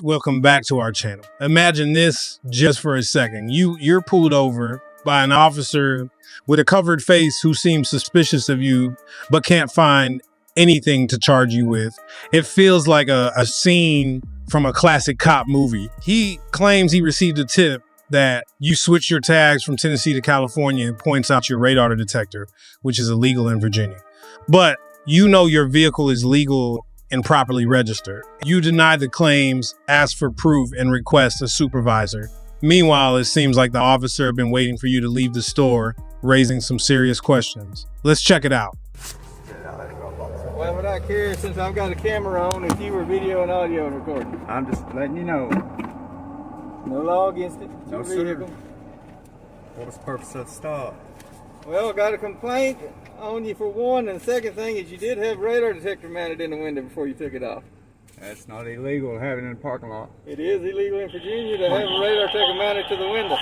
Welcome back to our channel. Imagine this just for a second. You're pulled over by an officer with a covered face who seems suspicious of you but can't find anything to charge you with. It feels like a scene from a classic cop movie. He claims he received a tip that you switched your tags from Tennessee to California and points out your radar detector, which is illegal in Virginia. But you know your vehicle is legal and properly registered. You deny the claims, ask for proof, and request a supervisor. Meanwhile, it seems like the officer had been waiting for you to leave the store, raising some serious questions. Let's check it out. Why would I care since I've got a camera on if you were video and audio recording? I'm just letting you know. No law against it. No, sir. What was the purpose of the stop? Well, I got a complaint on you for one, and the second thing is you did have radar detector mounted in the window before you took it off. That's not illegal to have it in the parking lot. It is illegal in Virginia to have a radar detector mounted to the window.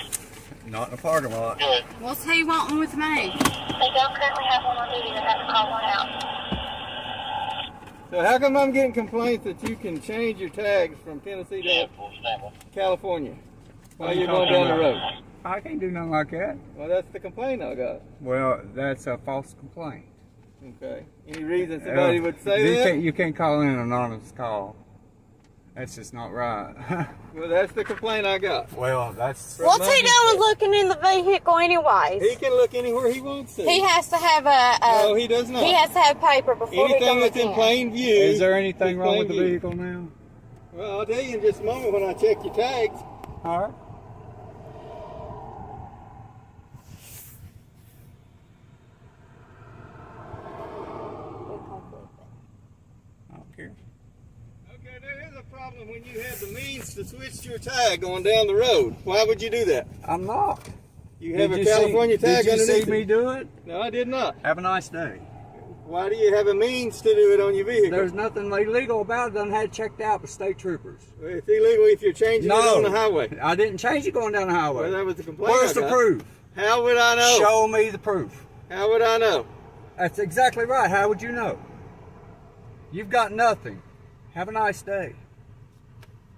Not in the parking lot. What's he wanting with me? They don't currently have one on duty. They have to call one out. So how come I'm getting complaints that you can change your tags from Tennessee to California while you're going down the road? I can't do nothing like that. Well, that's the complaint I got. Well, that's a false complaint. Okay. Any reason somebody would say that? You can't call in an anonymous call. That's just not right. Well, that's the complaint I got. Well, that's... What's he doing looking in the vehicle anyways? He can look anywhere he wants to. He has to have a No, he does not. He has to have paper before he Anything can that's look in plain view. Is there anything is wrong with the plain view. vehicle now? Well, I'll tell you in just a moment when I check your tags. All right. I don't care. Okay, there is a problem when you have the means to switch your tag going down the road. Why would you do that? I'm not. You have a California tag Did you underneath see me it. do it? No, I did not. Have a nice day. Why do you have a means to do it on your vehicle? There's nothing illegal about it. Done had it checked out by state troopers. Well, it's illegal if you're changing it on the highway. I didn't change it going down the highway. Well, that was the complaint. Where's I the got. proof? How would I know? Show me the proof. How would I know? That's exactly right. How would you know? You've got nothing. Have a nice day.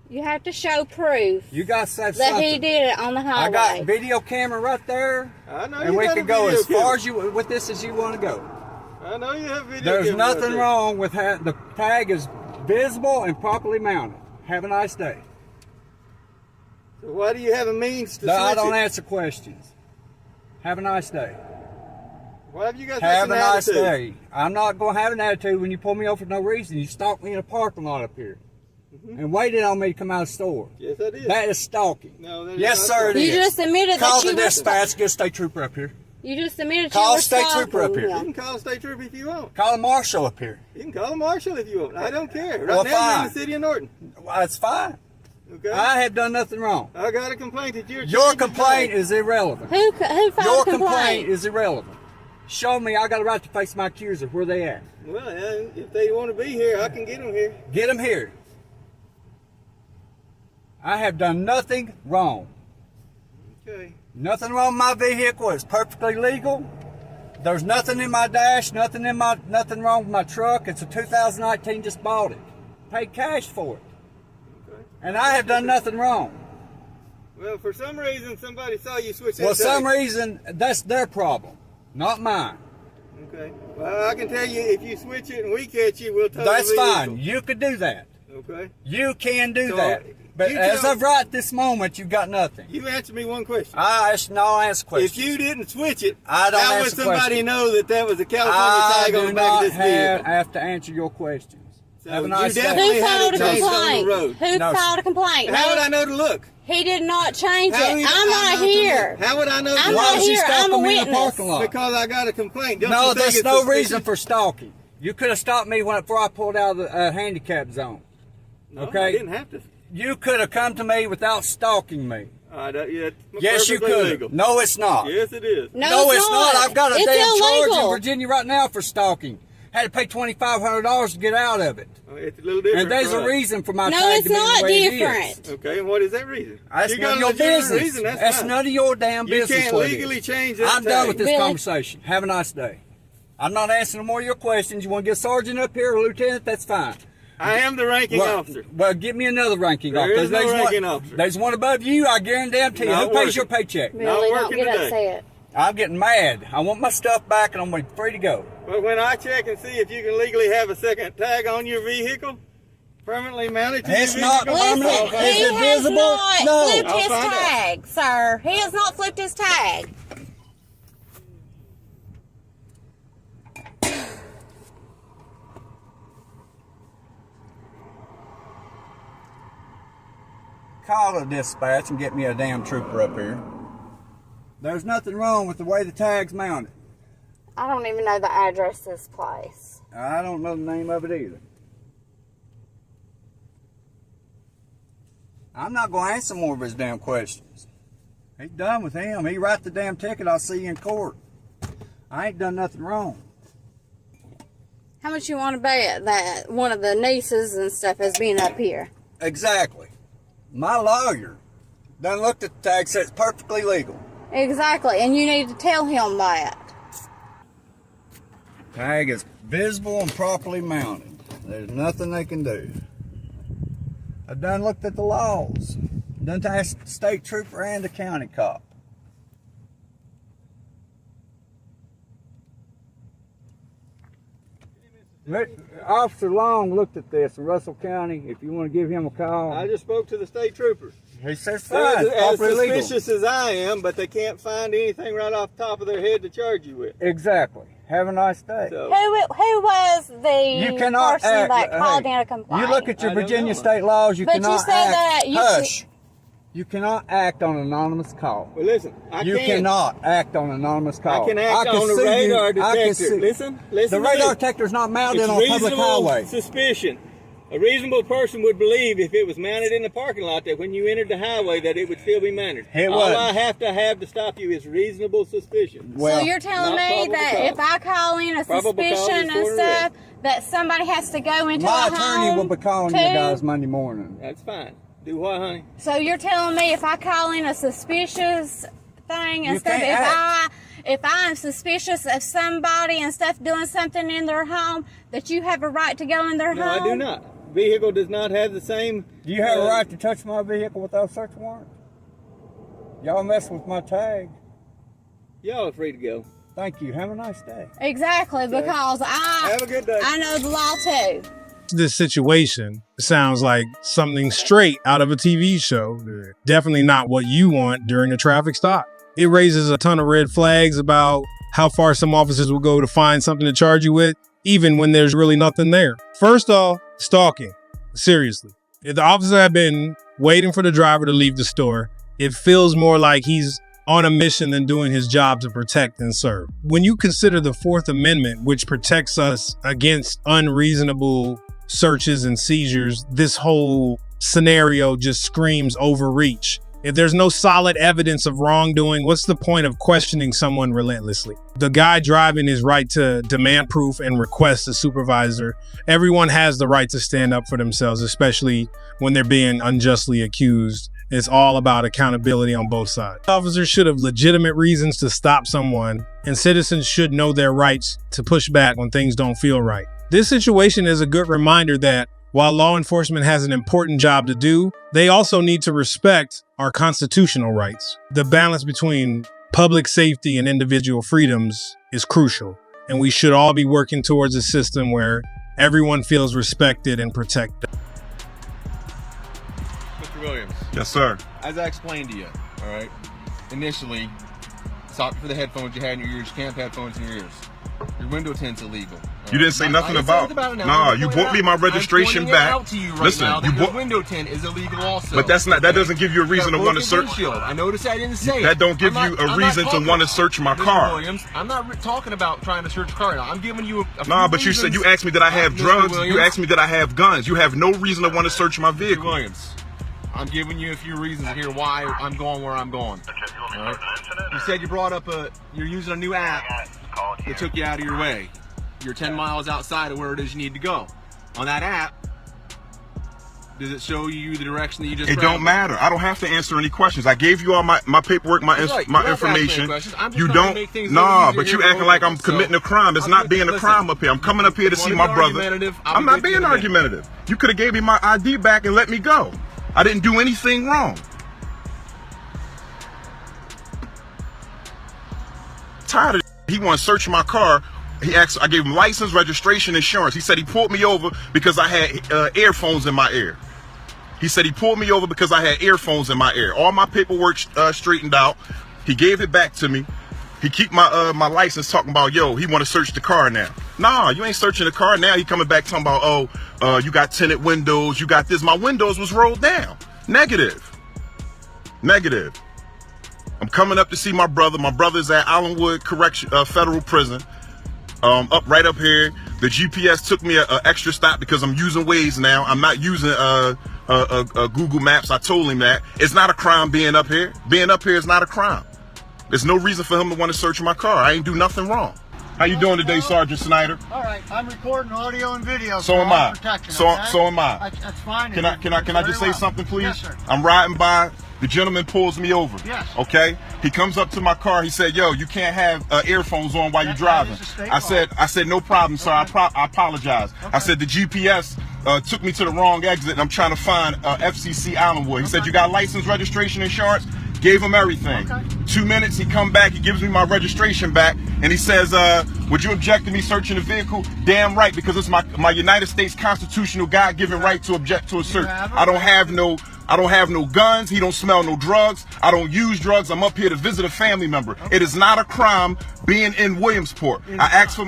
You have to show proof You got to have that something. he did it on the highway. I got video camera right there, I know and you we got can a go video as far camera. as you with this as you want to go. I know you have video There's camera right nothing there. wrong with the tag is visible and properly mounted. Have a nice day. So why do you have a means to No, I switch don't it? answer questions. Have a nice day. Why have you got Have such a an nice attitude? day. I'm not going to have an attitude when you pull me over for no reason. You stalk me in a parking lot up here and waited on me to come out of the store. Yes, I did. That is stalking. No, that is Yes, not sir, it stalking. You is. just admitted Call that the you were dispatch, get a state trooper up here. You just admitted Call you were a state stalking trooper up here. You him. can call a state trooper if you want. Call a marshal up here. You can call a marshal if you want. I don't care. Right Well, now, you're in fine. the city of Norton. Well, that's fine. Okay. I have done nothing wrong. I got a complaint that you're. Your changing complaint tags. is irrelevant. Who filed Your a complaint? complaint is irrelevant. Show me I got a right to face my accuser. Where they at? Well, if they want to be here, I can get them here. Get them here. I have done nothing wrong. Okay. Nothing wrong with my vehicle. It's perfectly legal. There's nothing in my dash, nothing wrong with my truck. It's a 2019, just bought it. Paid cash for it. Okay. And I have done nothing wrong. Well, for some reason, somebody saw you switch that Well, some tag. reason, that's their problem, not mine. Okay. Well, I can tell you, if you switch it and we catch you, we'll tow That's the vehicle. fine. You could do that. Okay. You can do So, that. But you as tell- of right this moment, you've got nothing. You answer me one question. I'll answer questions. If you didn't switch it, I don't how would answer somebody questions. know that that was a California I tag on do the back not of this vehicle? have to answer your questions. So Have a you nice day. definitely- Who had filed a it changed on the complaint? road. Who No, filed a complaint? How No, would I know to look? he did not change How it. would I'm I not know to here. look? How would I know to I'm look? Why not was you here. I'm a stalking me in the witness. parking lot? Because I got a complaint. Don't No, you think there's it's no suspicious? reason for stalking. You could have stopped me before I pulled out of the handicap zone. No, Okay. I didn't have to. You could have come to me without stalking me. Yeah, Yes, you perfectly could. legal. No, it's not. Yes, it is. No, it's not. I've got a It's damn charge in illegal. Virginia right now for stalking. Had to pay $2,500 to get out of it. It's a little different. And there's for a us. reason for my No, tag it's to be not the way it is. different. Okay, and what is that reason? That's You none got of a your legitimate business. reason, That's that's fine. none of your damn You business. can't what it legally is. change that I'm done tag. with this Billy. conversation. Have a nice day. I'm not answering no more of your questions. You want to get a sergeant up here or a lieutenant? That's fine. I am the ranking Well, officer. well, give me another ranking There officer. is no ranking officer. There's one above you, I guarantee you. Not Who pays working. your paycheck? Not Really, don't working get today. upset. I'm getting mad. I want my stuff back and I'm free to go. But when I check and see if you can legally have a second tag on your vehicle, permanently mounted to It's your not vehicle, Listen, permanent. Is he it has visible? not No. flipped I'll his find out. tag, sir. He has not flipped his tag. Call a dispatch and get me a damn trooper up here. There's nothing wrong with the way the tag's mounted. I don't even know the address of this place. I don't know the name of it either. I'm not going to answer more of his damn questions. He's done with him. He write the damn ticket, I'll see you in court. I ain't done nothing wrong. How much you want to bet that one of the nieces and stuff has been up here? Exactly. My lawyer done looked at the tag, said it's perfectly legal. Exactly, and you need to tell him that. Tag is visible and properly mounted. There's nothing they can do. I done looked at the laws. Done asked the state trooper and the county cop. Officer Long looked at this in Russell County. If you want to give him a call, I just spoke to the state trooper. he says They're fine, as properly legal. suspicious as I am, but they can't find anything right off the top of their head to charge you with. Exactly. Have a nice day. So, Who was the You cannot person act. that called hey, in a complaint? You look at your I don't Virginia know. state laws. You But you cannot said act. that you Hush. You cannot act on an anonymous call. well, listen, I You can. cannot act on an anonymous call. I can act can on the sue you. radar I can detector. sue- Listen The to radar me. detector is not mounted It's on a public reasonable highway. suspicion. A reasonable person would believe if it was mounted in the parking lot that when you entered the highway that it would still be mounted. It All wasn't. I have to stop you is reasonable suspicion. Well, So you're telling not me probable that cause. if I call in a Probable cause suspicion is and for stuff, arrest. that somebody has to go into my a attorney home will be calling too? you guys Monday morning. That's fine. Do what, honey? So you're telling me if I call in a suspicious thing and You stuff, can't if I'm suspicious of somebody and stuff doing something in their home, that you have a right to go in their No, home? I do not. Vehicle does not have the same. Do you have a right to touch my vehicle without a search warrant? Y'all mess with my tag. Y'all are free to go. Thank you. Have a nice day. Exactly, because Have a good day. I know the law too. This situation sounds like something straight out of a TV show. Definitely not what you want during a traffic stop. It raises a ton of red flags about how far some officers will go to find something to charge you with, even when there's really nothing there. First off, stalking. Seriously. If the officer had been waiting for the driver to leave the store, it feels more like he's on a mission than doing his job to protect and serve. When you consider the Fourth Amendment, which protects us against unreasonable searches and seizures, this whole scenario just screams overreach. If there's no solid evidence of wrongdoing, what's the point of questioning someone relentlessly? The guy driving is right to demand proof and request a supervisor. Everyone has the right to stand up for themselves, especially when they're being unjustly accused. It's all about accountability on both sides. Officers should have legitimate reasons to stop someone, and citizens should know their rights to push back when things don't feel right. This situation is a good reminder that while law enforcement has an important job to do, they also need to respect our constitutional rights. The balance between public safety and individual freedoms is crucial, and we should all be working towards a system where everyone feels respected and protected. Mr. Williams, Yes, sir. as I explained to you, all right, initially, stop for the headphones you had in your ears. You can't have headphones in your ears. Your window tint's illegal. You didn't say nothing about. Nah, you brought me my registration back. Listen, you brought. window tint is illegal also. But that's not. That doesn't give you a reason to want to search. I noticed I didn't say That it. don't give you a reason to want to search my Mr. car. Williams, I'm not talking about trying to search a car now. I'm giving you a Nah, few but you said reasons. you asked me that I have Mr. drugs. Williams, You asked me that I have guns. You have no reason to want to search my Mr. vehicle. Williams, I'm giving you a few reasons here why I'm going where I'm going. All right? You said you brought up you're using a new app that took you out of your way. You're 10 miles outside of where it is you need to go. On that app, Does it show you the direction that you just It don't matter. I don't have to answer any questions. I gave you all my paperwork, my information. You don't. Nah, but you acting like I'm committing a crime. It's not being a crime up here. I'm coming up here to see my brother. I'm not being argumentative. You could have gave me my ID back and let me go. I didn't do anything wrong. Tired of he wanted to search my car. He asked, I gave him license, registration, insurance. He said he pulled me over because I had earphones in my ear. He said he pulled me over because I had earphones in my ear. All my paperwork straightened out. He gave it back to me. He keep my license, talking about, yo, he want to search the car now. Nah, you ain't searching the car now. He coming back talking about, oh, you got tinted windows, you got this. My windows was rolled down. Negative. Negative. I'm coming up to see my brother. My brother's at Allenwood Federal Prison. Right up here. The GPS took me an extra stop because I'm using Waze now. I'm not using Google Maps. I told him that. It's not a crime being up here. Being up here is not a crime. There's no reason for him to want to search my car. I ain't do nothing wrong. How you doing today, Sergeant Snyder? All right, I'm recording audio and video. So am I. So am I. That's fine. Can I just say something, please? Yes, sir. I'm riding by. The gentleman pulls me over. Yes. Okay. He comes up to my car. He said, "Yo, you can't have earphones on while you're driving." I said, "No problem, sir. I apologize." Okay. I said the GPS took me to the wrong exit, and I'm trying to find FCC Allenwood. He said, "You got license, registration, insurance?" Gave him everything. Okay. 2 minutes, he come back, he gives me my registration back, and he says, would you object to me searching the vehicle? Damn right, because it's my United States constitutional God-given right to object to a search. I don't have no guns. He don't smell no drugs. I don't use drugs. I'm up here to visit a family member. Okay. It is not a crime being in Williamsport. I asked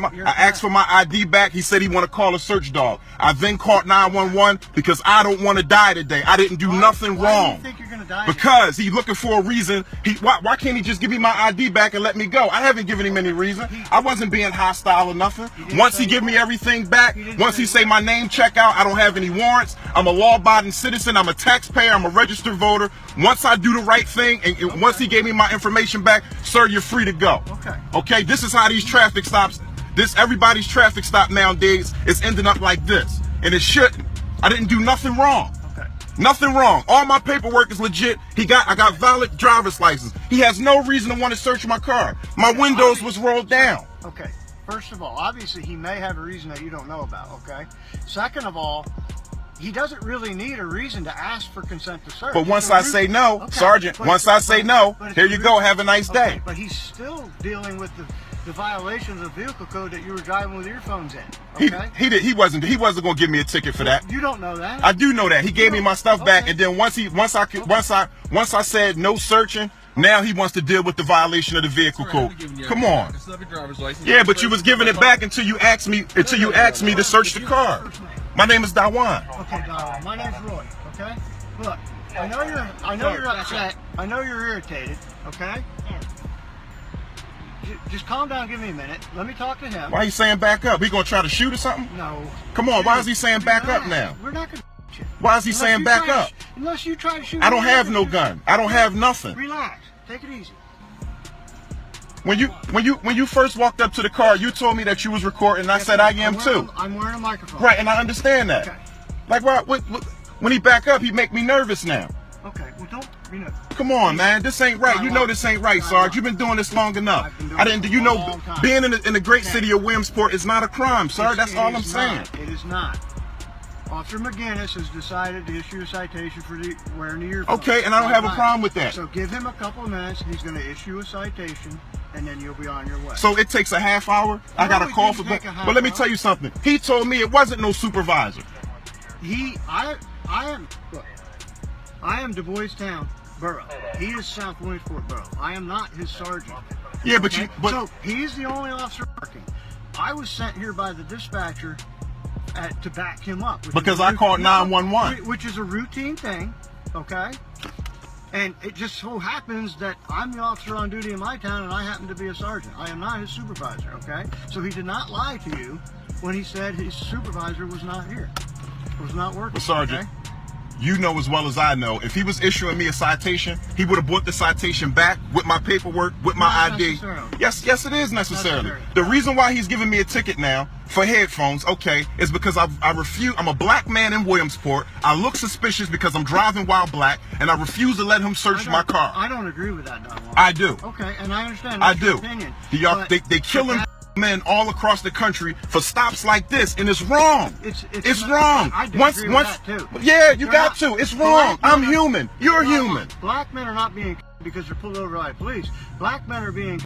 for my ID back. He said he want to call a search dog. I then called 911 because I don't want to die today. I didn't do nothing wrong. Why do you think you're gonna die? Because he's looking for a reason. Why can't he just give me my ID back and let me go? I haven't given him any reason. I wasn't being hostile or nothing. Once he give me everything back, once he say my name check out, I don't have any warrants. I'm a law-abiding citizen. I'm a taxpayer. I'm a registered voter. Once I do the right thing, and once he gave me my information back, sir, you're free to go. Okay. This is how these traffic stops. Everybody's traffic stop nowadays is ending up like this, and it shouldn't. I didn't do nothing wrong. Nothing wrong. All my paperwork is legit. I got valid driver's license. He has no reason to want to search my car. My windows was rolled down. Okay. First of all, obviously he may have a reason that you don't know about, okay? Second of all, he doesn't really need a reason to ask for consent to search. But once I say no, Sergeant, once I say no, here you go, have a nice day. But he's still dealing with the violations of vehicle code that you were driving with earphones in. Okay? He wasn't gonna give me a ticket for that. You don't know that. I do know that. He gave me my stuff back, and then once I said no searching, now he wants to deal with the violation of the vehicle code. Come on. Yeah, but you was giving it back until you asked me to search the car. My name is Dawan. Okay, Dawan. My name's Roy. Okay. Look, I know you're upset. I know you're irritated. Okay. Just calm down. Give me a minute. Let me talk to him. Why are you saying back up? He gonna try to shoot or something? No. Come on. Why is he saying back up now? We're not gonna shoot you. Why is he saying back up? Unless you try to shoot. I don't have no gun. I don't have nothing. Relax. Take it easy. When you first walked up to the car, you told me that you was recording, and I said I am too. I'm wearing a microphone. Right, and I understand that. Okay. Like, when he back up, he make me nervous now. Okay, well don't, Come on, man, this ain't right. You know this ain't right, Sarge. You've been doing this long enough. Being in the great city of Williamsport is not a crime, sir. That's all I'm saying. It is not. Officer McGinnis has decided to issue a citation for wearing the earphones. Okay, and I don't have a problem with that. So give him a couple of minutes, and he's going to issue a citation, and then you'll be on your way. So it takes a half hour? I got a call for... But let me tell you something. He told me it wasn't no supervisor. I am Du Bois Town Borough. He is South Williamsport Borough. I am not his sergeant. Yeah, okay? So he's the only officer working. I was sent here by the dispatcher to back him up. Because I called 911. Which is a routine thing, okay? And it just so happens that I'm the officer on duty in my town, and I happen to be a sergeant. I am not his supervisor, okay? So he did not lie to you when he said his supervisor was not here, was not working. But Sergeant, okay? You know as well as I know, if he was issuing me a citation, he would have brought the citation back with my paperwork, with my ID. Yes, it is necessarily. The reason why he's giving me a ticket now for headphones, okay, is because I refuse. I'm a black man in Williamsport. I look suspicious because I'm driving while black, and I refuse to let him search my car. I don't agree with that, Don Juan. I do. Okay, and I understand. I That's do. your opinion. They killing men all across the country for stops like this, and it's wrong. It's wrong. I disagree with that too. Yeah, you got to. It's wrong. I'm human. You're human. Black men are not being because they're pulled over by police. Black men are being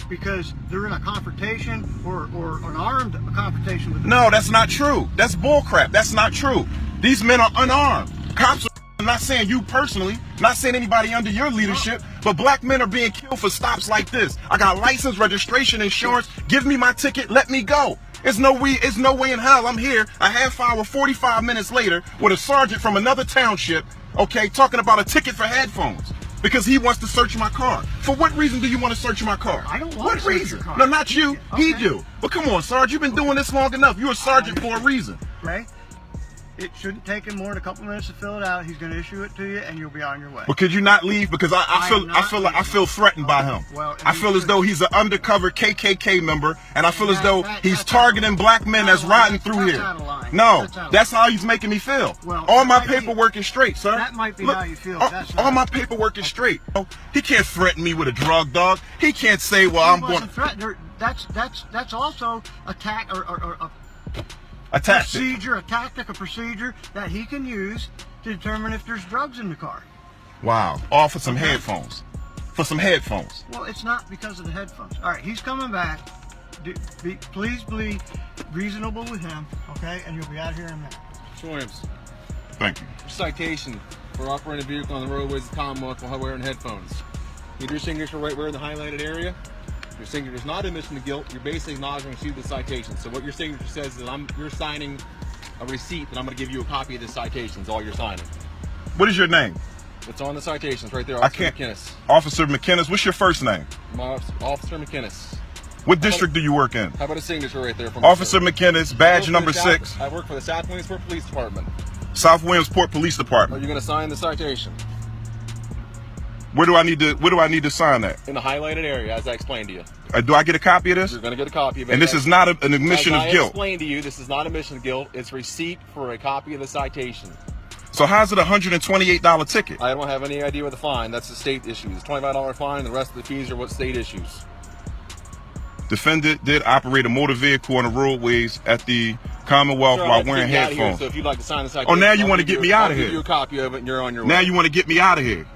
because they're in a confrontation or an armed confrontation with. No, that's not true. That's bullcrap. That's not true. These men are unarmed. Cops are. I'm not saying you personally, not saying anybody under your leadership, but black men are being killed for stops like this. I got license, registration, insurance. Give me my ticket. Let me go. It's no way in hell I'm here a half hour, 45 minutes later with a sergeant from another township, okay, talking about a ticket for headphones. Because he wants to search my car. For what reason do you want to search my car? I don't want to search your car. No, not you. Okay. He do. But come on, Sarge, you've been doing this long enough. You're a sergeant for a reason. Right? It shouldn't take him more than a couple minutes to fill it out. He's going to issue it to you, and you'll be on your way. But could you not leave? Because I feel threatened by him. Well, I feel as though he's an undercover KKK member, and I feel as though he's targeting black men that's riding through here. No, that's how he's making me feel. Well, all my paperwork is straight, sir. That might be Look, how you feel. All my paperwork is straight. He can't threaten me with a drug dog. He can't say, "Well, I'm going." That's also a a tactic. A procedure that he can use to determine if there's drugs in the car. Wow. All for some headphones. For some headphones. Well, it's not because of the headphones. All right, he's coming back. Please be reasonable with him, okay? And you'll be out here in a minute. Mr. Williams. Thank you. Citation for operating a vehicle on the roadways of the Commonwealth while wearing headphones. Need your signature right where in the highlighted area. Your signature is not admission to guilt. You're basically acknowledging receipt of the citation. So what your signature says is that you're signing a receipt that I'm going to give you a copy of the citations. All you're signing. What is your name? It's on the citations right there. Officer McInnes. Officer McInnes. What's your first name? Officer McInnes. What district do you work in? How about a signature right there? From Officer McInnes, badge number 6. I work for the South Williamsport Police Department. South Williamsport Police Department. Are you going to sign the citation? Where do I need to sign that? In the highlighted area, as I explained to you. Do I get a copy of this? You're going to get a copy of it. And this is not an admission of guilt. I explained to you, this is not admission of guilt. It's receipt for a copy of the citation. So how's it a $128 ticket? I don't have any idea what the fine. That's the state issues. It's $25 fine, and the rest of the fees are what state issues. Defendant did operate a motor vehicle on the roadways at the Commonwealth while wearing headphones. So if you'd like to sign the citation, now you want to get me out of here. I'll give you a copy of it, and you're on your way. Now you want to get me out of here.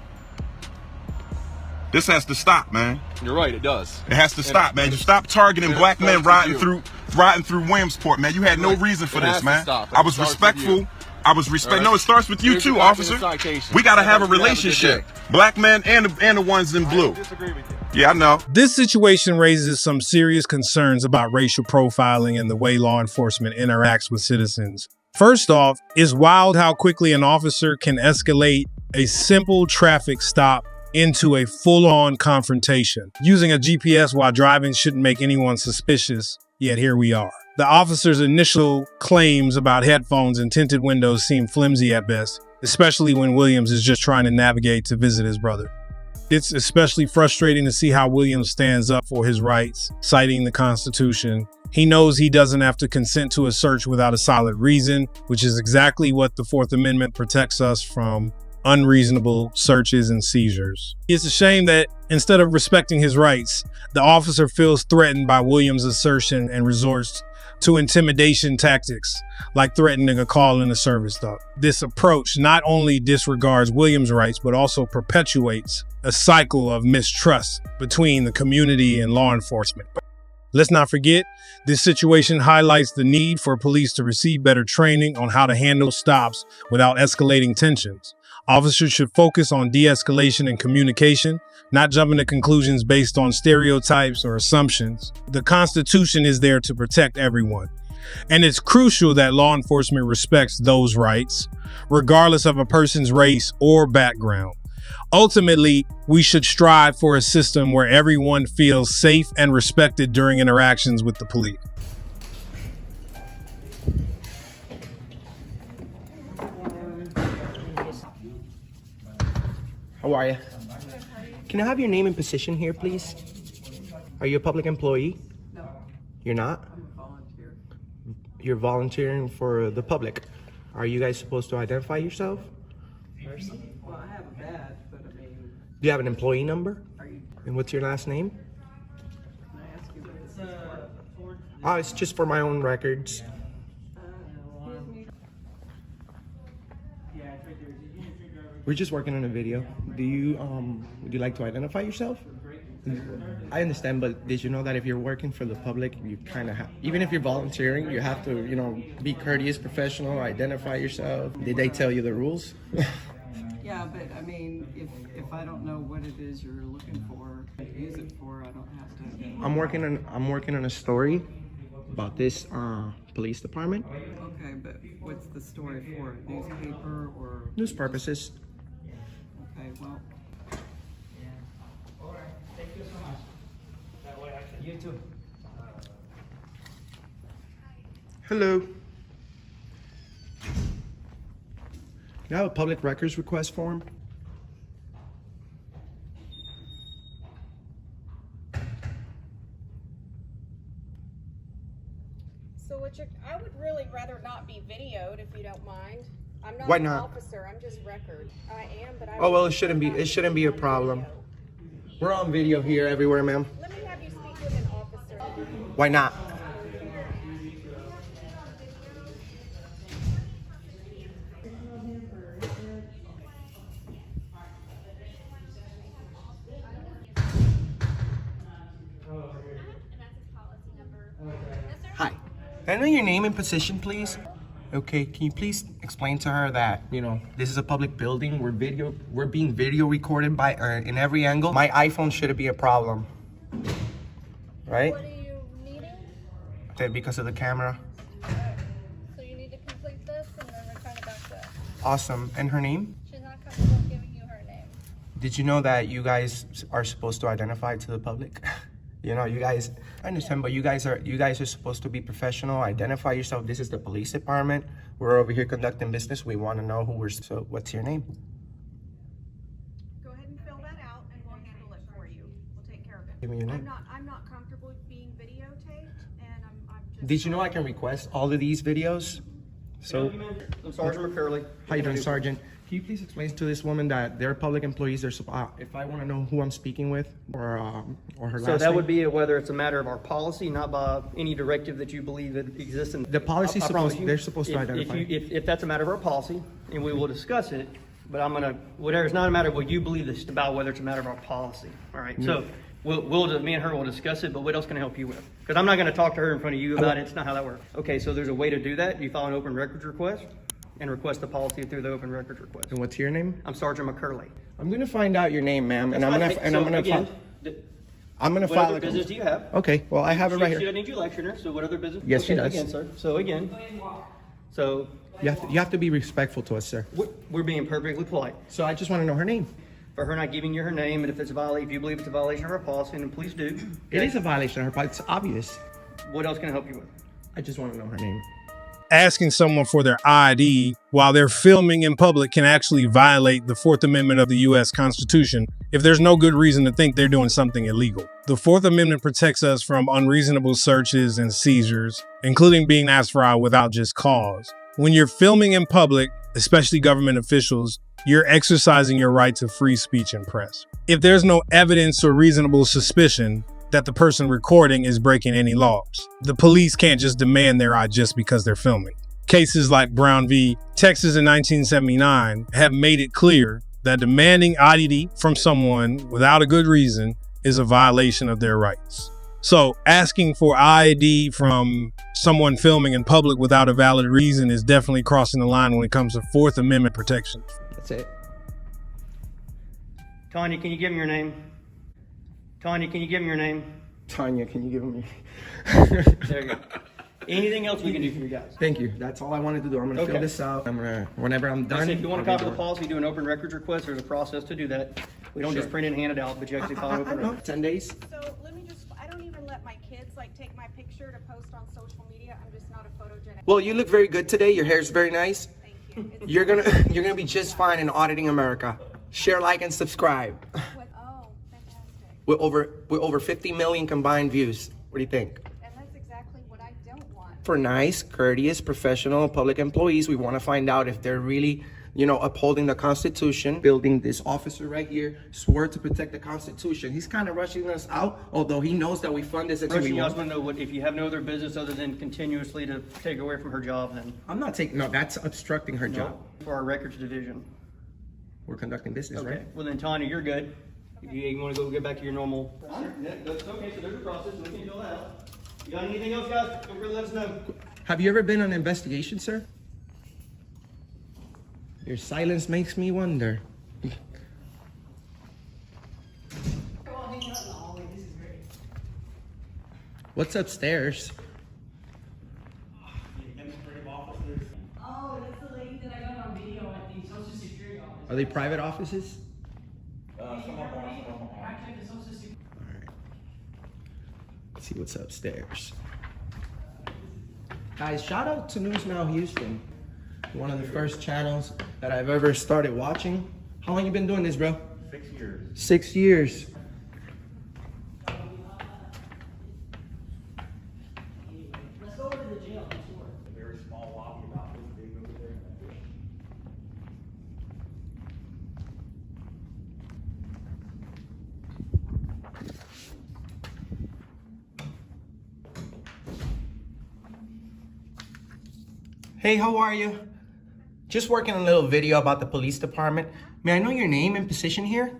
This has to stop, man. You're right, it does. It has to stop, man. You stop targeting black men riding through Williamsport, man. You had no reason for this, man. I was respectful. No, it starts with you too, officer. We got to have a relationship. Black men and the ones in blue. I disagree with you. Yeah, I know. This situation raises some serious concerns about racial profiling and the way law enforcement interacts with citizens. First off, it's wild how quickly an officer can escalate a simple traffic stop into a full-on confrontation. Using a GPS while driving shouldn't make anyone suspicious, yet here we are. The officer's initial claims about headphones and tinted windows seem flimsy at best, especially when Williams is just trying to navigate to visit his brother. It's especially frustrating to see how Williams stands up for his rights, citing the Constitution. He knows he doesn't have to consent to a search without a solid reason, which is exactly what the Fourth Amendment protects us from: unreasonable searches and seizures. It's a shame that instead of respecting his rights, the officer feels threatened by Williams' assertion and resorts to intimidation tactics, like threatening a call in a service dog. This approach not only disregards Williams' rights, but also perpetuates a cycle of mistrust between the community and law enforcement. Let's not forget, this situation highlights the need for police to receive better training on how to handle stops without escalating tensions. Officers should focus on de-escalation and communication, not jumping to conclusions based on stereotypes or assumptions. The Constitution is there to protect everyone, and it's crucial that law enforcement respects those rights, regardless of a person's race or background. Ultimately, we should strive for a system where everyone feels safe and respected during interactions with the police. How are you? Can I have your name and position here, please? Are you a public employee? No. You're not? I'm a volunteer. You're volunteering for the public. Are you guys supposed to identify yourself? Well, I have a badge, but I mean, Do you have an employee number? are you, And what's your last name? can I ask you what this is for? Oh, it's just for my own records. We're just working on a video. Do you would you like to identify yourself? I understand, but did you know that if you're working for the public, you kind of have, even if you're volunteering, you have to, you know, be courteous, professional, identify yourself. Did they tell you the rules? Yeah, but I mean, if I don't know what it is you're looking for, use it for, I don't have to. I'm working on a story about this police department. Okay, but what's the story for? Newspaper or? News purposes. Okay, well. You too. Hello. You have a public records request form? So I would really rather not be videoed if you don't mind. I'm not Why an not? officer, I'm just record. I am, but I Oh well, would it shouldn't be. prefer It not shouldn't to be a on problem. video. We're on video here, everywhere, ma'am. Let me have you speak with an officer. Why not? Hi. Can I know your name and position, please? Okay, can you please explain to her that, you know, this is a public building. We're being video recorded by in every angle. My iPhone shouldn't be a problem. Right? What are you needing? Because of the camera. So you need to complete this and then return it back to us. Awesome. And her name? She's not comfortable giving you her name. Did you know that you guys are supposed to identify to the public? You know, you guys, I understand, but you guys are supposed to be professional, identify yourself. This is the police department. We're over here conducting business. We want to know who we're, so what's your name? Go ahead and fill that out and we'll handle it for you. We'll take care of it. Give me your name. I'm not comfortable being videotaped and I'm just. Did you know I can request all of these videos? So, I'm Sergeant McCurley. how you doing, Sergeant? Can you please explain to this woman that they're public employees? They're if I want to know who I'm speaking with or her last So that name? would be whether it's a matter of our policy, not by any directive that you believe that exists in. The policy's I promise supposed- you, they're supposed to identify. If that's a matter of our policy, and we will discuss it, but whatever, it's not a matter of what you believe, it's about whether it's a matter of our policy, all right? So me and her will discuss it, but what else can I help you with? Because I'm not gonna talk to her in front of you about it, it's not how that works. Okay, so there's a way to do that. You file an open records request and request the policy through the open records request. And what's your name? I'm Sergeant McCurley. I'm gonna find out your name, ma'am, and I'm gonna What file other a business do you have? Okay, well, I have it right She here. doesn't need you lecturing her, so what other business? Yes, she does. Again, sir. You have to be respectful to us, sir. We're being perfectly polite. So I just want to know her name. For her not giving you her name, and if you believe it's a violation of our policy, then please do. It is a violation of her policy. It's obvious. What else can I help you with? I just want to know her name. Asking someone for their ID while they're filming in public can actually violate the Fourth Amendment of the U.S. Constitution if there's no good reason to think they're doing something illegal. The Fourth Amendment protects us from unreasonable searches and seizures, including being asked for out without just cause. When you're filming in public, especially government officials, you're exercising your right to free speech and press. If there's no evidence or reasonable suspicion that the person recording is breaking any laws, the police can't just demand their ID just because they're filming. Cases like Brown v. Texas in 1979 have made it clear that demanding ID from someone without a good reason is a violation of their rights. So asking for ID from someone filming in public without a valid reason is definitely crossing the line when it comes to Fourth Amendment protections. That's it. Tanya, can you give me your name? Tanya, can you give me your name? Tanya, can you give me? There you go. Anything else we can do for you guys? Thank you. That's all I wanted to do. I'm going to fill this out. Whenever I'm Like I done. said, if you want a I'll copy of be the policy, do an open records request. There's a process to do that. We don't just print it and hand it out, but you actually file an open record. 10 days. So let me I don't even let my kids take my picture to post on social media. I'm just not a photogenic. Well, you look very good today. Your hair's very nice. Thank you. You're gonna be just fine in auditing America. Share, like, and subscribe. Oh, fantastic. With over 50 million combined views. What do you think? And that's exactly what I don't want. for nice, courteous, professional public employees. We want to find out if they're really, you know, upholding the Constitution. Building this officer right here swore to protect the Constitution. He's kind of rushing us out, although he knows that we fund this activity. You also want to know what, if you have no other business other than continuously to take away from her job, then. I'm not taking, no, that's obstructing her job. For our records division. We're conducting business, Okay. right? Well then, Tanya, you're good. If you want to go get back to your normal. That's okay, so there's a process, we can fill that out. You got anything else, guys? Feel free to let us know. Have you ever been on an investigation, sir? Your silence makes me wonder. What's upstairs? Oh, that's the lady that I got on video at the Social Security office. Are they private offices? Let's see what's upstairs. Guys, shout out to News Now Houston. One of the first channels that I've ever started watching. How long you been doing this, bro? 6 years. 6 years. Let's go over to the jail next door. A very small lobby about this big over there. Hey, how are you? Just working on a little video about the police department. May I know your name and position here?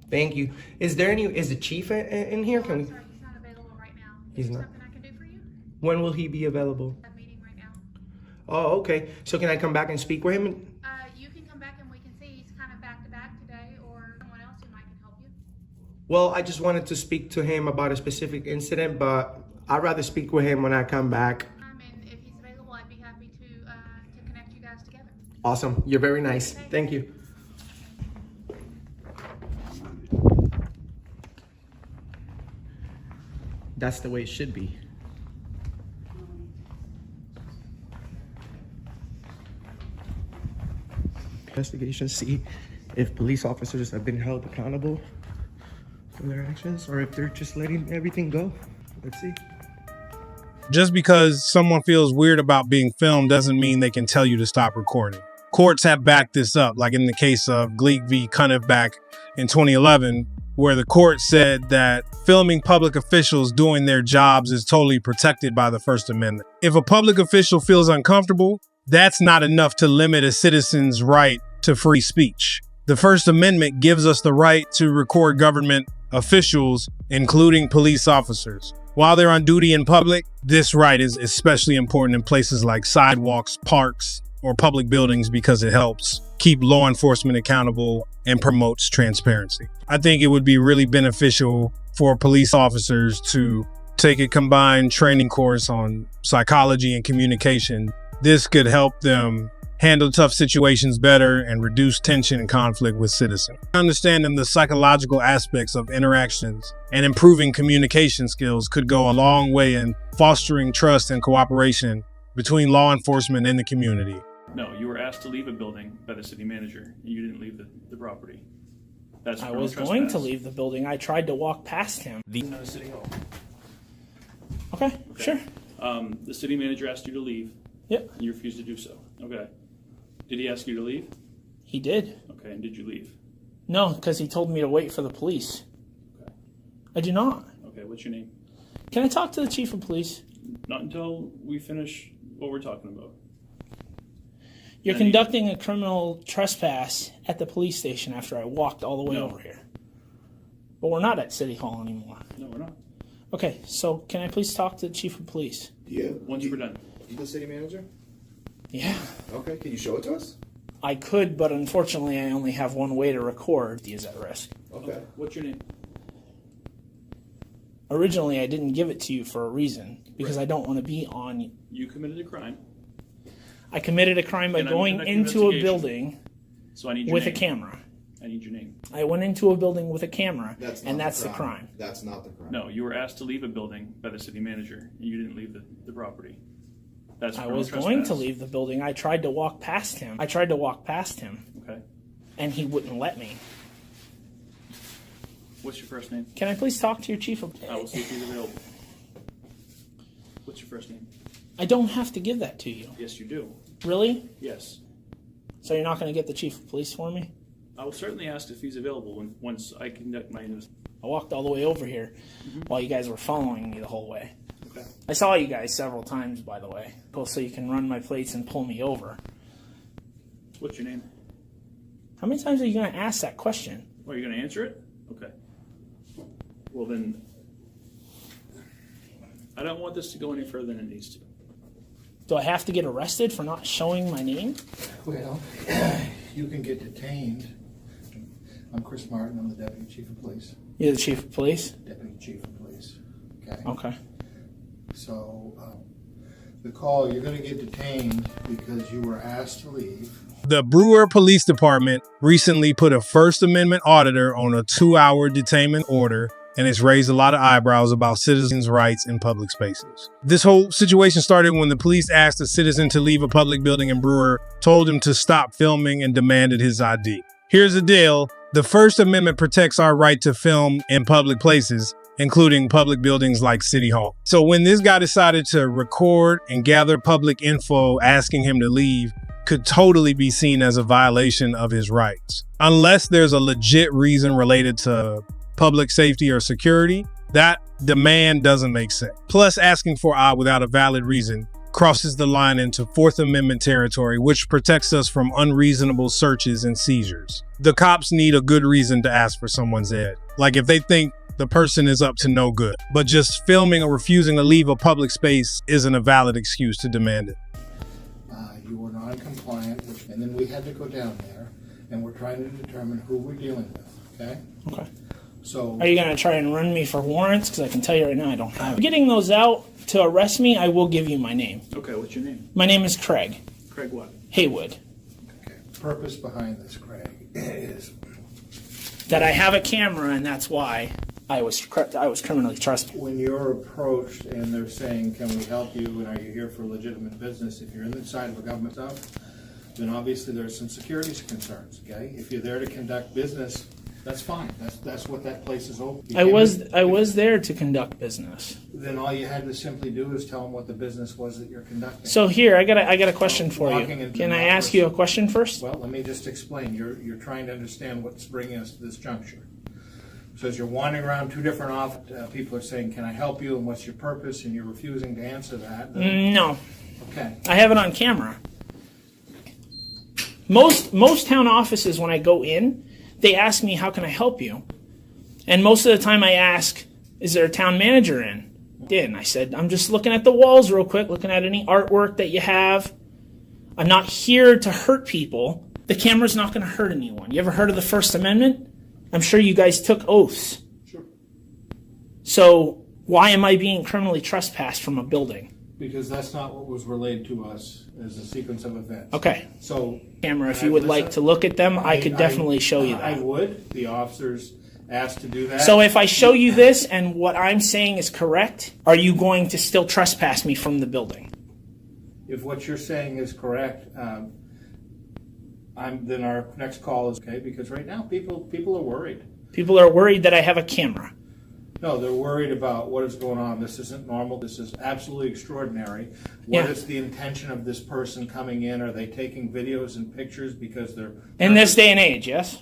Thank you. Is the chief in here? Can we? Sorry, he's not available right now. He's Is there not. something I can do for you? When will he be available? A meeting right now. Oh, okay. So can I come back and speak with him? You can come back and we can see. He's kind of back to back today, or someone else who might can help you. Well, I just wanted to speak to him about a specific incident, but I'd rather speak with him when I come back. And if he's available, I'd be happy to connect you guys together. Awesome. You're very nice. Thank you. That's the way it should be. Investigation, see if police officers have been held accountable for their actions or if they're just letting everything go. Let's see. Just because someone feels weird about being filmed doesn't mean they can tell you to stop recording. Courts have backed this up, like in the case of Gleek v. Cunniff back in 2011, where the court said that filming public officials doing their jobs is totally protected by the First Amendment. If a public official feels uncomfortable, that's not enough to limit a citizen's right to free speech. The First Amendment gives us the right to record government officials, including police officers. While they're on duty in public, this right is especially important in places like sidewalks, parks, or public buildings because it helps keep law enforcement accountable and promotes transparency. I think it would be really beneficial for police officers to take a combined training course on psychology and communication. This could help them handle tough situations better and reduce tension and conflict with citizens. Understanding the psychological aspects of interactions and improving communication skills could go a long way in fostering trust and cooperation between law enforcement and the community. No, you were asked to leave a building by the city manager, and you didn't leave the property. That's I was going to leave the building. I tried to walk past him. No, City Hall. Okay, sure. The city manager asked you to leave. Yep. And you refused to do so. Okay. Did he ask you to leave? He did. Okay, and did you leave? No, because he told me to wait for the police. Okay. I do not. Okay, what's your name? Can I talk to the chief of police? Not until we finish what we're talking about. You're conducting a criminal trespass at the police station after I walked all the way over here. But we're not at City Hall anymore. No, we're not. Okay, so can I please talk to the chief of police? Yeah. Once we're done. You the city manager? Yeah. Okay, can you show it to us? I could, but unfortunately I only have one way to record. He is at risk. Okay. What's your name? Originally I didn't give it to you for a reason, because I don't want to be on... You committed a crime. I committed a crime by going into a building so I need your with name. a camera. I need your name. I went into a building with a camera, That's the crime. That's not the crime. No, you were asked to leave a building by the city manager, and you didn't leave the property. That's I criminal was trespass. going to leave the building. I tried to walk past him. Okay. And he wouldn't let me. What's your first name? Can I please talk to your chief of... I will see if he's available. What's your first name? I don't have to give that to you. Yes, you do. Really? Yes. So you're not going to get the chief of police for me? I will certainly ask if he's available once I conduct my investigation. I walked all the way over here while you guys were following me the whole way. Okay. I saw you guys several times, by the way, so you can run my plates and pull me over. What's your name? How many times are you going to ask that question? Oh, you're going to answer it? Okay. Well, then, I don't want this to go any further than it needs to. Do I have to get arrested for not showing my name? Well, you can get detained. I'm Chris Martin. I'm the Deputy Chief of Police. You're the chief of police? Deputy Chief of Police. Okay. Okay. So, the call, you're going to get detained because you were asked to leave. The Brewer Police Department recently put a First Amendment auditor on a 2-hour detainment order, and it's raised a lot of eyebrows about citizens' rights in public spaces. This whole situation started when the police asked a citizen to leave a public building and Brewer told him to stop filming and demanded his ID. Here's the deal. The First Amendment protects our right to film in public places, including public buildings like City Hall. So when this guy decided to record and gather public info asking him to leave, could totally be seen as a violation of his rights. Unless there's a legit reason related to public safety or security, that demand doesn't make sense. Plus, asking for I without a valid reason crosses the line into Fourth Amendment territory, which protects us from unreasonable searches and seizures. The cops need a good reason to ask for someone's head. Like if they think the person is up to no good. But just filming or refusing to leave a public space isn't a valid excuse to demand it. You were non-compliant, and then we had to go down there, and we're trying to determine who we're dealing with, okay? Okay. So, Are you going to try and run me for warrants? Because I can tell you right now I don't have it. Getting those out to arrest me, I will give you my name. Okay, what's your name? My name is Craig. Craig what? Haywood. okay, purpose behind this, Craig, is That I have a camera, and that's why I was criminally trespassed. when you're approached and they're saying, can we help you, and are you here for legitimate business? If you're inside of a government stuff, then obviously there's some security concerns, okay? If you're there to conduct business, that's fine. That's what that place is open. I was there to conduct business. Then all you had to simply do is tell them what the business was that you're conducting. So here, I got a question for Walking you. into Can the I ask office- you a question first? Well, let me just explain. You're trying to understand what's bringing us to this juncture. So as you're wandering around two different offices, people are saying, can I help you, and what's your purpose, and you're refusing to answer that. No. Okay. I have it on camera. Most town offices, when I go in, they ask me, how can I help you? And most of the time I ask, is there a town manager in? And I said, I'm just looking at the walls real quick, looking at any artwork that you have. I'm not here to hurt people. The camera's not going to hurt anyone. You ever heard of the First Amendment? I'm sure you guys took oaths. Sure. So why am I being criminally trespassed from a building? Because that's not what was relayed to us as a sequence of events. Okay. So, Camera, if you would like to look at them, I could definitely show you that. I would. The officers asked to do that. So if I show you this and what I'm saying is correct, are you going to still trespass me from the building? If what you're saying is correct, then our next call is okay, because right now people are worried. People are worried that I have a camera. No, they're worried about what is going on. This isn't normal. This is absolutely extraordinary. What is the intention of this person coming in? Are they taking videos and pictures because they're... In this day and age, yes?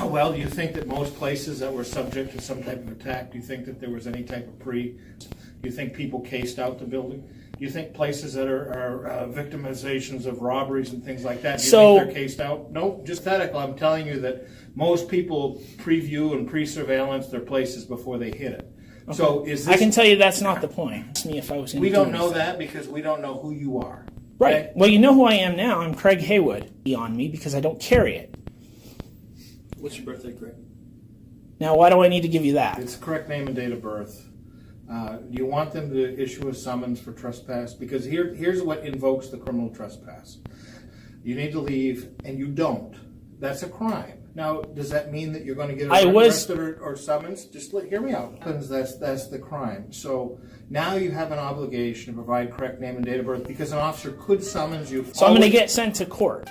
Well, do you think that most places that were subject to some type of attack, do you think that there was any type of do you think people cased out the building? Do you think places that are victimizations of robberies and things like that, do you think they're cased out? No, just hypothetical. I'm telling you that most people preview and pre-surveillance their places before they hit it. Okay. So is this... I can tell you that's not the point. Ask me if I was we don't know that because we don't know who you are. Right. Okay? Well, you know who I am now. I'm Craig Haywood. On me because I don't carry it. What's your birthday, Craig? Now, why do I need to give you that? It's the correct name and date of birth. Do you want them to issue a summons for trespass? Because here's what invokes the criminal trespass. You need to leave, and you don't. That's a crime. Now, does that mean that you're going to get arrested or summons? Just hear me out. That's the crime. So now you have an obligation to provide correct name and date of birth because an officer could summons you. So I'm going to get sent to court.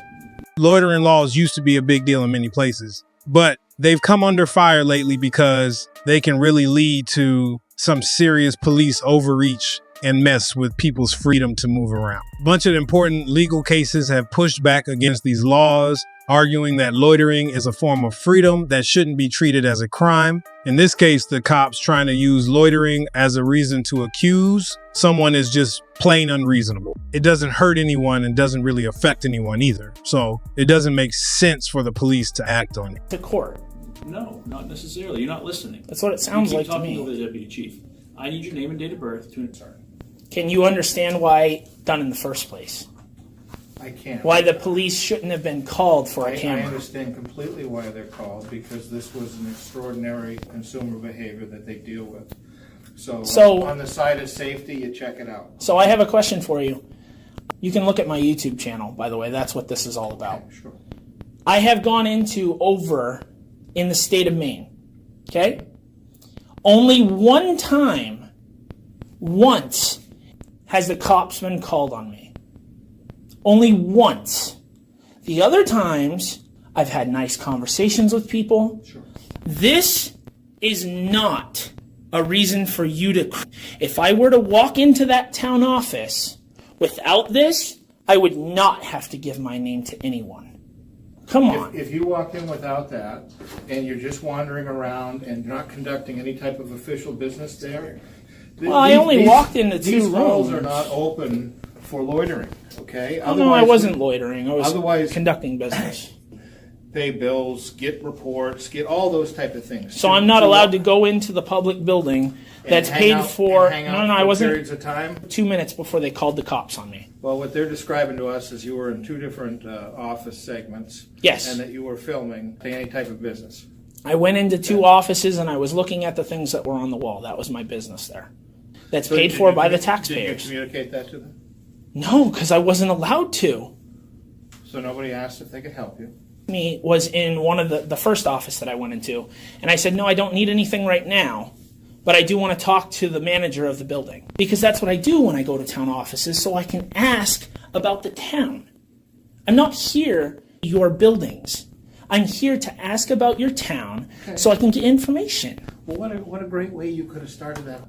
Loitering laws used to be a big deal in many places, but they've come under fire lately because they can really lead to some serious police overreach and mess with people's freedom to move around. A bunch of important legal cases have pushed back against these laws, arguing that loitering is a form of freedom that shouldn't be treated as a crime. In this case, the cops trying to use loitering as a reason to accuse someone is just plain unreasonable. It doesn't hurt anyone and doesn't really affect anyone either. So it doesn't make sense for the police to act on it. To court. No, not necessarily. You're not listening. That's what it sounds like to me. You keep talking over the deputy chief. I need your name and date of birth to start. Can you understand why done in the first place? I can't. Why the police shouldn't have been called for a camera? I understand completely why they're called, because this was an extraordinary consumer behavior that they deal with. So on the side of safety, you check it out. So I have a question for you. You can look at my YouTube channel, by the way. That's what this is all about. Okay, sure. I have gone into over in the state of Maine. Okay? Only one time, once, has the cops been called on me. Only once. The other times, I've had nice conversations with people. Sure. This is not a reason for you to... If I were to walk into that town office without this, I would not have to give my name to anyone. Come on. If you walk in without that, and you're just wandering around and not conducting any type of official business there... Well, I only walked into 2 rooms. These halls are not open for loitering, okay? Oh, no, I wasn't loitering. I was conducting business. Pay bills, get reports, get all those type of things. So I'm not allowed to go into the public building that's paid for... No, I wasn't... Periods of time? 2 minutes before they called the cops on me. Well, what they're describing to us is you were in 2 different office segments. Yes. And that you were filming any type of business. I went into 2 offices and I was looking at the things that were on the wall. That was my business there. That's paid for by the taxpayers. Did you communicate that to them? No, because I wasn't allowed to. So nobody asked if they could help you? Me was in one of the first office that I went into. And I said, no, I don't need anything right now. But I do want to talk to the manager of the building. Because that's what I do when I go to town offices, so I can ask about the town. I'm not here your buildings. I'm here to ask about your town so I can get information. Well, what a great way you could have started that.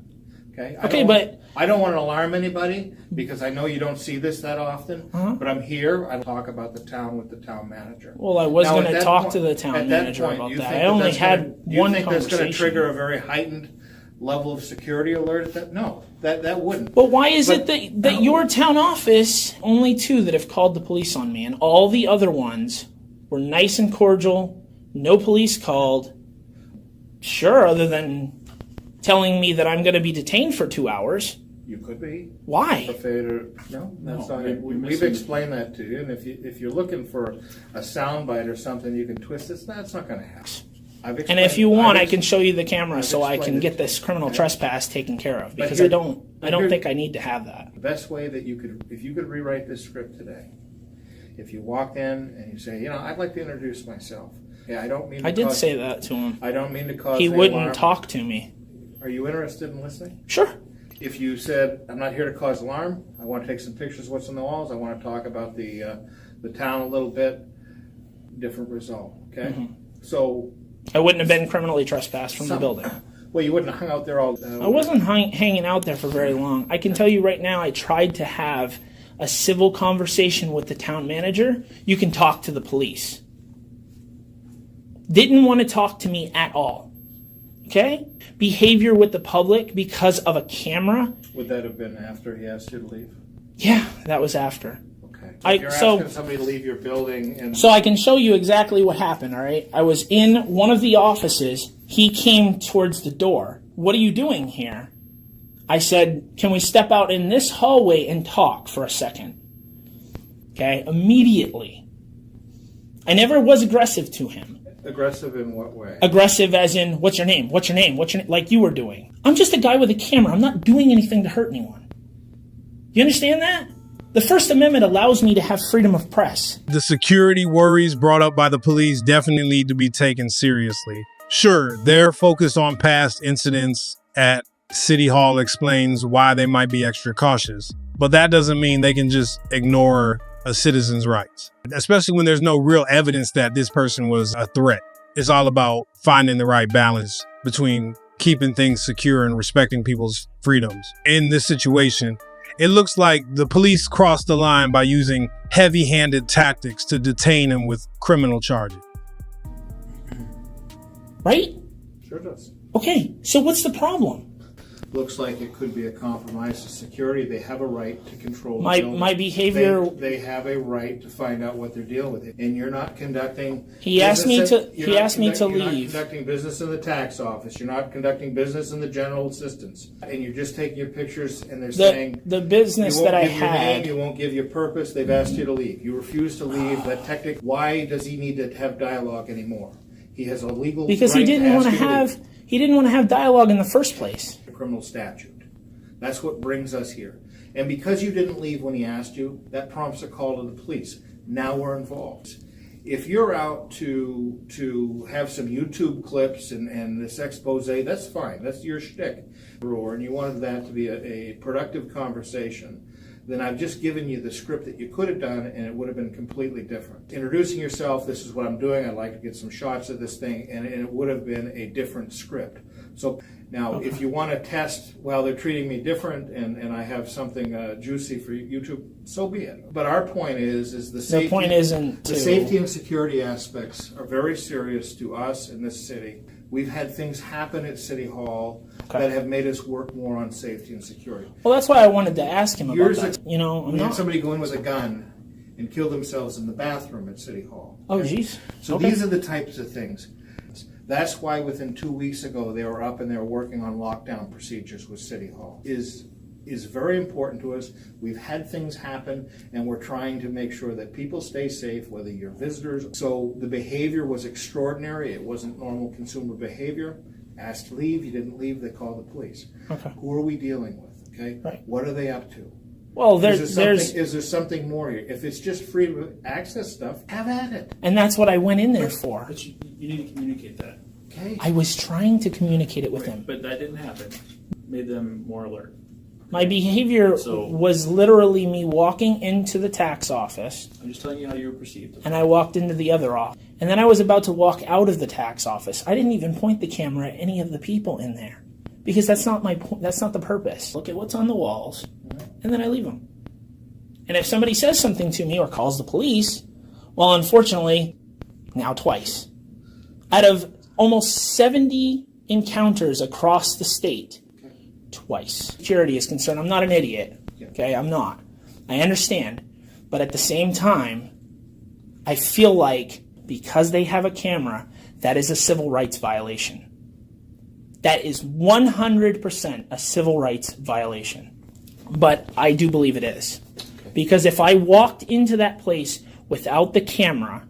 Okay, but I don't want to alarm anybody because I know you don't see this that often. But I'm here. I talk about the town with the town manager. Well, I was going to talk to the town manager about that. I only had one conversation. You think that's going to trigger a very heightened level of security alert? No, that wouldn't. But why is it that your town office, only 2 that have called the police on me, and all the other ones were nice and cordial, no police called, sure, other than telling me that I'm going to be detained for 2 hours. You could be. Why? No, that's not it. We've explained that to you, and if you're looking for a soundbite or something, you can twist it. That's not going to happen. And if you want, I can show you the camera so I can get this criminal trespass taken care of, because I don't think I need to have that. The best way that if you could rewrite this script today, if you walked in and you say, I'd like to introduce myself. Yeah, I don't mean. I did say that to him. I don't mean to cause. He wouldn't talk to me. Are you interested in listening? Sure. If you said, I'm not here to cause alarm, I want to take some pictures of what's on the walls, I want to talk about the town a little bit, different result, okay? Mm-hmm. So... I wouldn't have been criminally trespassed from the building. Well, you wouldn't have hung out there all... I wasn't hanging out there for very long. I can tell you right now, I tried to have a civil conversation with the town manager. You can talk to the police. Didn't want to talk to me at all. Okay? Behavior with the public because of a camera. Would that have been after he asked you to leave? Yeah, that was after. Okay. So you're asking somebody to leave your building and... So I can show you exactly what happened, all right? I was in one of the offices. He came towards the door. What are you doing here? I said, can we step out in this hallway and talk for a second? Okay, immediately. I never was aggressive to him. Aggressive in what way? Aggressive as in, what's your name? What's your name? What's your name? Like you were doing. I'm just a guy with a camera. I'm not doing anything to hurt anyone. You understand that? The First Amendment allows me to have freedom of press. The security worries brought up by the police definitely need to be taken seriously. Sure, their focus on past incidents at City Hall explains why they might be extra cautious, but that doesn't mean they can just ignore a citizen's rights, especially when there's no real evidence that this person was a threat. It's all about finding the right balance between keeping things secure and respecting people's freedoms. In this situation, it looks like the police crossed the line by using heavy-handed tactics to detain him with criminal charges. Right? Sure does. Okay, so what's the problem? Looks like it could be a compromise to security. They have a right to control the My building. behavior. They have a right to find out what they're dealing with, and you're not conducting. He asked me to. You're He not asked me to You're not leave. conducting business in the tax office. You're not conducting business in the general assistance, and you're just taking your pictures. And they're saying The business you won't that I give your name, had. you won't give your purpose. They've asked you to leave. You refuse to leave. That technic. Why does he need to have dialogue anymore? He has a legal Because right he didn't want to have. He didn't want to have dialogue in the first place. the criminal statute. That's what brings us here. And because you didn't leave when he asked you, that prompts a call to the police. Now we're involved. If you're out to have some YouTube clips and this expose, that's fine. That's your shtick. And you wanted that to be a productive conversation, then I've just given you the script that you could have done, and it would have been completely different. Introducing yourself, this is what I'm doing, I'd like to get some shots of this thing, and it would have been a different script. So now, if you want to test, well, they're treating me different, and I have something juicy for YouTube, so be it. But our point is the safety. The point isn't the to. safety and security aspects are very serious to us in this city. We've had things happen at City Hall that have made us work more on safety and security. Well, that's why I wanted to ask him about that. You know, I'm we had not. somebody go in with a gun and kill themselves in the bathroom at City Hall. Oh, jeez. So Okay. these are the types of things. That's why within 2 weeks ago they were up and they were working on lockdown procedures with City Hall. Is very important to us. We've had things happen, and we're trying to make sure that people stay safe, whether you're visitors. So the behavior was extraordinary. It wasn't normal consumer behavior. Asked to leave, you didn't leave, they called the police. Okay. Who are we dealing with? Okay. Right. What are they up to? Well, Is there something more here? If it's just freedom of access stuff, have at it. And that's what I went in there for. But you need to communicate that. Okay. I was trying to communicate it with him. But that didn't happen. Made them more alert. My behavior was literally me walking into the tax office. I'm just telling you how you were perceived. And I walked into the other office. And then I was about to walk out of the tax office. I didn't even point the camera at any of the people in there. Because that's not my point. That's not the purpose. Look at what's on the walls. And then I leave them. And if somebody says something to me or calls the police, well, unfortunately, now twice. Out of almost 70 encounters across the state, twice. Security is concerned. I'm not an idiot. Okay, I'm not. I understand. But at the same time, I feel like because they have a camera, that is a civil rights violation. That is 100% a civil rights violation. But I do believe it is. Because if I walked into that place without the camera,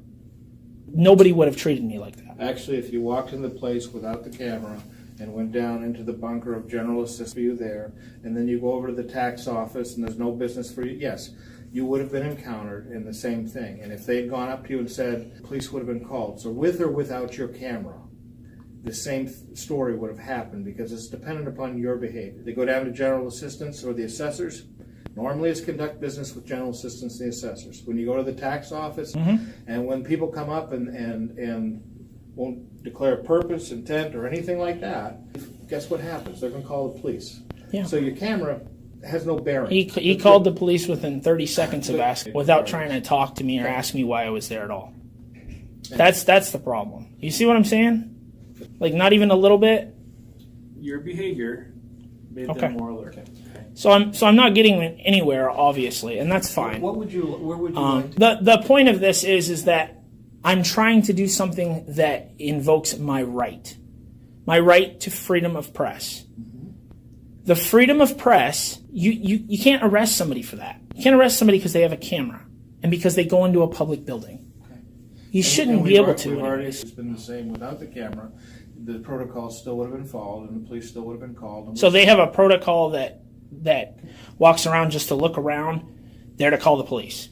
nobody would have treated me like that. Actually, if you walked in the place without the camera and went down into the bunker of general assistance for you there, and then you go over to the tax office and there's no business for you, yes, you would have been encountered in the same thing. And if they'd gone up to you and said, police would have been called. So with or without your camera, the same story would have happened because it's dependent upon your behavior. They go down to general assistance or the assessors. Normally it's conduct business with general assistance and the assessors. When you go to the tax office, and when people come up and won't declare purpose, intent, or anything like that, guess what happens? They're going to call the police. Yeah. So your camera has no bearing. He called the police within 30 seconds of asking, without trying to talk to me or ask me why I was there at all. That's the problem. You see what I'm saying? Like, not even a little bit? Your behavior made them more alert. So I'm not getting anywhere, obviously, and that's fine. Where would you like? The point of this is that I'm trying to do something that invokes my right to freedom of press. The freedom of press, you can't arrest somebody for that. You can't arrest somebody because they have a camera and because they go into a public building. You shouldn't be able to. We've already, it's been the same without the camera. The protocol still would have been followed, and the police still would have been called. So they have a protocol that walks around just to look around, there to call the police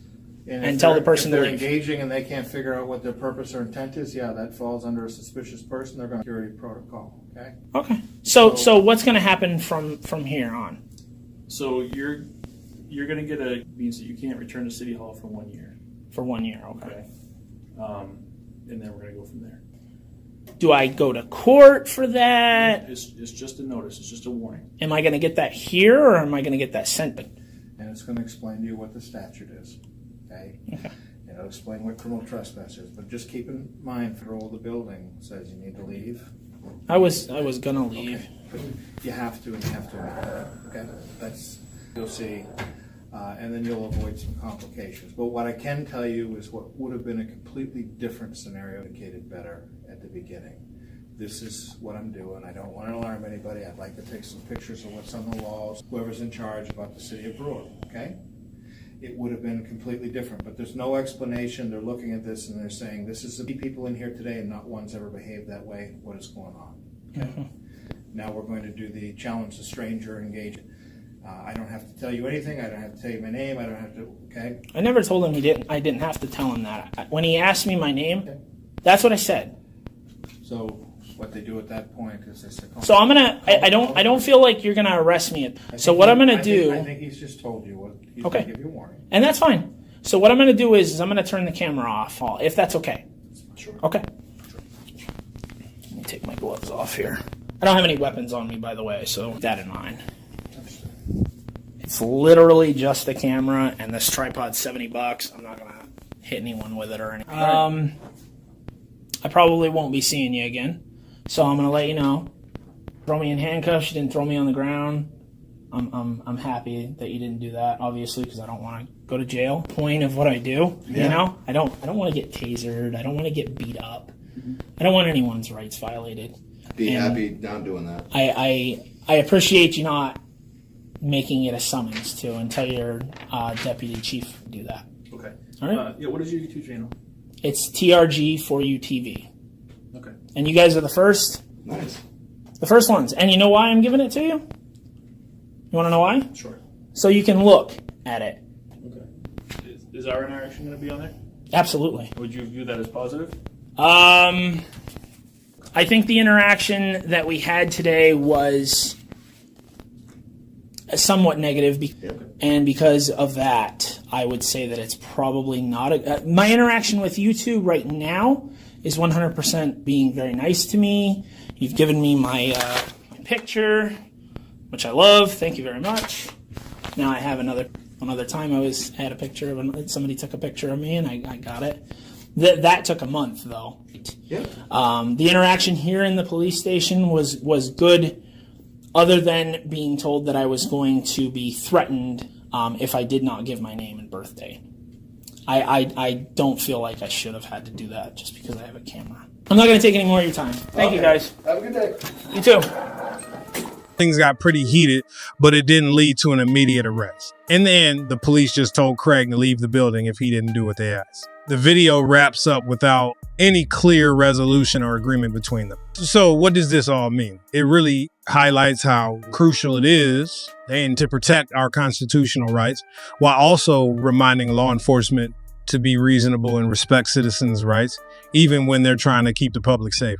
and tell the person if to they're leave. engaging and they can't figure out what their purpose or intent is, yeah, that falls under a suspicious person. They're going to security protocol. Okay. Okay. So what's going to happen from here on? So you're going to get means that you can't return to City Hall for 1 year. For 1 year, okay. And then we're going to go from there. Do I go to court for that? It's just a notice. It's just a warning. Am I going to get that here, or am I going to get that sent? And it's going to explain to you what the statute is. Okay? And it'll explain what criminal trespass is. But just keep in mind, federal the building says you need to leave. I was going to leave. Okay. But you have to, and you have to. Okay? That's, you'll see. And then you'll avoid some complications. But what I can tell you is what would have been a completely different scenario indicated better at the beginning. This is what I'm doing. I don't want to alarm anybody. I'd like to take some pictures of what's on the walls, whoever's in charge about the city of Brewer, okay? It would have been completely different, but there's no explanation. They're looking at this and they're saying, this is the people in here today and not one's ever behaved that way. What is going on? Okay? Now we're going to do the challenge the stranger engagement. I don't have to tell you anything. I don't have to tell you my name. I don't have to, okay? I never told him I didn't have to tell him that. When he asked me my name, that's what I said. So what they do at that point is they say, so I'm gonna. I don't feel like you're gonna arrest me. So what I'm gonna do? I think he's just told you what. He's Okay. gonna give you a warning. And that's fine. So what I'm gonna do is I'm gonna turn the camera off, if that's okay. Sure. Okay. Let me take my gloves off here. I don't have any weapons on me, by the way, so keep that in mind. It's literally just the camera, and this tripod's $70. I'm not gonna hit anyone with it or anything. I probably won't be seeing you again, so I'm gonna let you know. Throw me in handcuffs. You didn't throw me on the ground. I'm happy that you didn't do that, obviously, because I don't want to go to jail. Point of what I do, you know, I don't want to get tasered. I don't want to get beat up. I don't want anyone's rights violated. Be And happy not doing that. I appreciate you not making it a summons to, and tell your deputy chief to do that. Okay. All right. Yeah. What is your YouTube channel? It's TRG4U TV. Okay. And you guys are the first. Nice. The first ones. And you know why I'm giving it to you? You want to know why? Sure. So you can look at it. Okay. Is our interaction going to be on there? Absolutely. Would you view that as positive? I think the interaction that we had today was somewhat negative, and because of that, I would say that it's probably not my interaction with you two right now is 100% being very nice to me. You've given me my picture, which I love. Thank you very much. Now I have another time I had a picture of somebody took a picture of me and I got it. That took a month though. Yeah. The interaction here in the police station was good, other than being told that I was going to be threatened if I did not give my name and birthday. I don't feel like I should have had to do that just because I have a camera. I'm not going to take any more of your time. Thank you, guys. Have a good day. You too. Things got pretty heated, but it didn't lead to an immediate arrest. In the end, the police just told Craig to leave the building if he didn't do what they asked. The video wraps up without any clear resolution or agreement between them. So what does this all mean? It really highlights how crucial it is and to protect our constitutional rights, while also reminding law enforcement to be reasonable and respect citizens' rights, even when they're trying to keep the public safe.